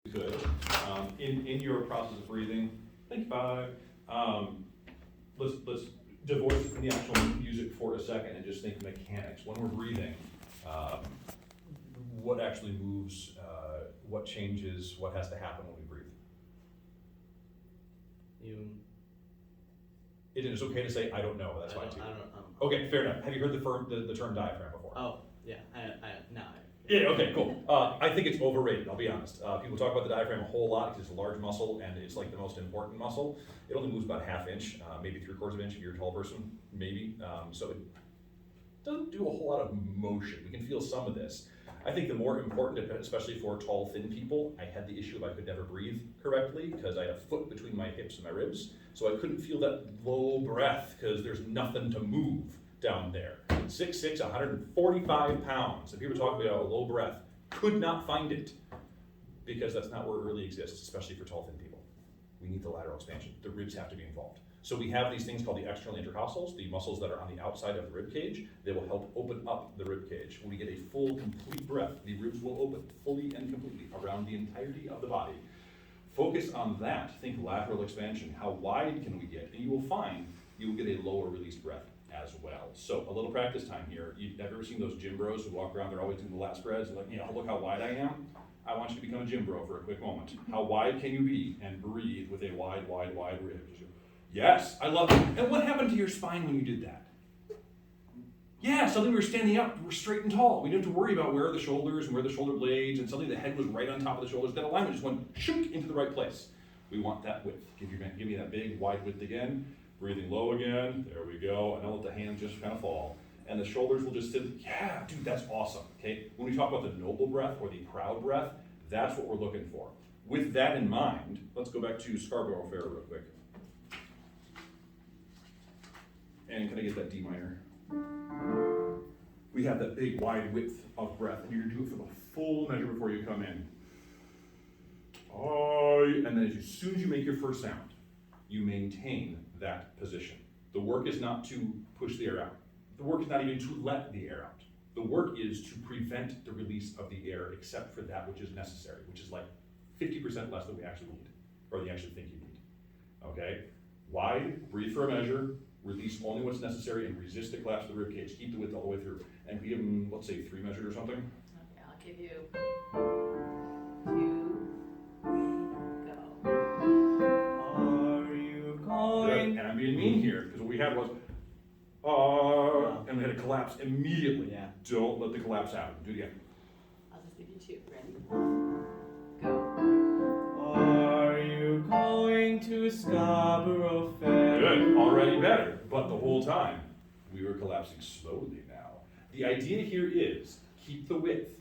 Good. In your process of breathing, think 5. Let's divorce it from the actual music for a second and just think mechanics. When we're breathing, what actually moves, what changes, what has to happen when we breathe? It is okay to say, I don't know, that's fine too. Okay, fair enough. Have you heard the term diaphragm before? Oh, yeah, Yeah, okay, cool. I think it's overrated, I'll be honest. People talk about the diaphragm a whole lot because it's a large muscle and it's like the most important muscle. It only moves about 1/2 inch, maybe 3/4 inch if you're a tall person, maybe. So it doesn't do a whole lot of motion. We can feel some of this. I think the more important, especially for tall, thin people, I had the issue of I could never breathe correctly because I had a foot between my hips and my ribs. So I couldn't feel that low breath because there's nothing to move down there. 6'6", 145 pounds. If people talk about a low breath, could not find it because that's not where it really exists, especially for tall, thin people. We need the lateral expansion. The ribs have to be involved. So we have these things called the external intercostals, the muscles that are on the outside of the rib cage. They will help open up the rib cage. When we get a full, complete breath, the ribs will open fully and completely around the entirety of the body. Focus on that. Think lateral expansion. How wide can we get? And you will find you will get a lower released breath as well. So a little practice time here. You've ever seen those gym bros who walk around, they're always doing the lat spreads, they're like, look how wide I am. I want you to become a gym bro for a quick moment. How wide can you be and breathe with a wide rib? Yes, I love it. And what happened to your spine when you did that? Yeah, suddenly we were standing up, we're straight and tall. We didn't have to worry about where are the shoulders and where are the shoulder blades, and suddenly the head was right on top of the shoulders. That alignment just went shook into the right place. We want that width. Give me that big wide width again. Breathing low again, there we go, and I'll let the hands just kind of fall. And the shoulders will just sit, yeah, dude, that's awesome, okay? When we talk about the noble breath or the proud breath, that's what we're looking for. With that in mind, let's go back to Scarborough Fair real quick. And can I get that D minor? We have that big wide width of breath, and you're gonna do it for the full measure before you come in. And then as soon as you make your first sound, you maintain that position. The work is not to push the air out. The work is not even to let the air out. The work is to prevent the release of the air except for that which is necessary, which is like 50% less than we actually need, or you actually think you need. Okay? Wide, breathe for a measure, release only what's necessary, and resist the collapse of the rib cage. Keep the width all the way through. And we give them, let's say, 3 measures or something. Okay, I'll give you 2, 3, go. Are you going? And I'm being mean here, because what we had was, and we had a collapse immediately. Yeah. Don't let the collapse happen. Do it again. I'll just give you 2. Ready? 1, go. Are you going to Scarborough Fair? Good, already better, but the whole time, we were collapsing slowly now. The idea here is, keep the width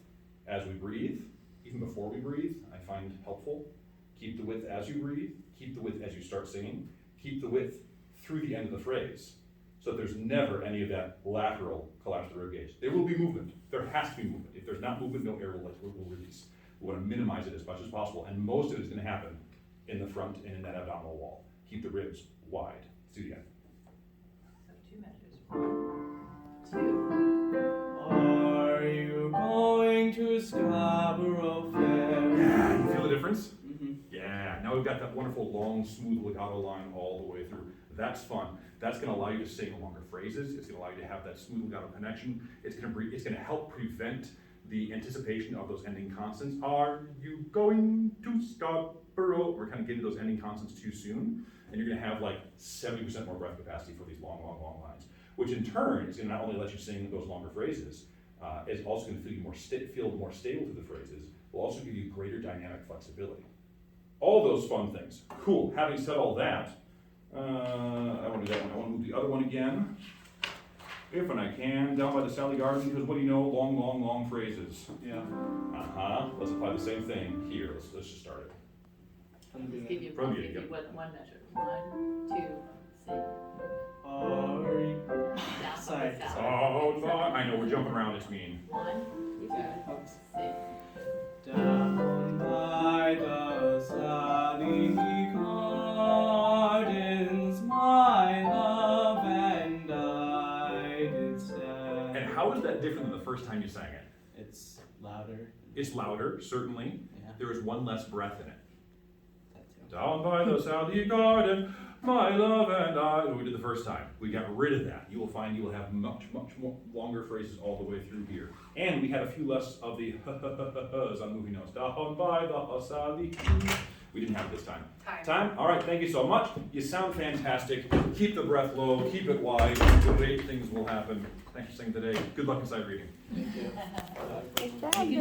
as we breathe, even before we breathe, I find helpful. Keep the width as you breathe, keep the width as you start singing, keep the width through the end of the phrase, so that there's never any of that lateral collapse of the rib cage. There will be movement, there has to be movement. If there's not movement, no air will release. We want to minimize it as much as possible, and most of it is going to happen in the front and in that abdominal wall. Keep the ribs wide. Let's do it again. So 2 measures. 1, 2. Are you going to Scarborough Fair? Yeah, you feel the difference? Mm-hmm. Yeah, now we've got that wonderful long, smooth legato line all the way through. That's fun. That's going to allow you to sing longer phrases. It's going to allow you to have that smooth legato connection. It's going to help prevent the anticipation of those ending consonants. Are you going to Scarborough? We're kind of getting those ending consonants too soon, and you're going to have like 70% more breath capacity for these long lines, which in turn is going to not only let you sing those longer phrases, it's also going to feel more stable through the phrases. Will also give you greater dynamic flexibility. All those fun things. Cool. Having said all that, I want to do that one. I want to move the other one again, if and I can, down by the Sally Garden, because what do you know? Long phrases. Yeah. Let's apply the same thing here. Let's just start it. I'll just give you, From I'll the give you beginning. one measure. 1, 2, sing. Are you? Down, Sorry. down. Oh, no, I know, we're jumping around, it's mean. 1, 2, Oops. sing. Down by the Sally Gardens, my love and I did stand. And how is that different than the first time you sang it? It's louder. It's louder, certainly. Yeah. there is one less breath in it. Down by the Sally garden, my love and I. We did the first time. We got rid of that. You will find you will have much more longer phrases all the way through here. And we had a few less of the on moving notes. Down by the Sally. We didn't have it this time. Time? All right, thank you so much. You sound fantastic. Keep the breath low, keep it wide. Great things will happen. Thanks for singing today. Good luck in sight reading. Thank you.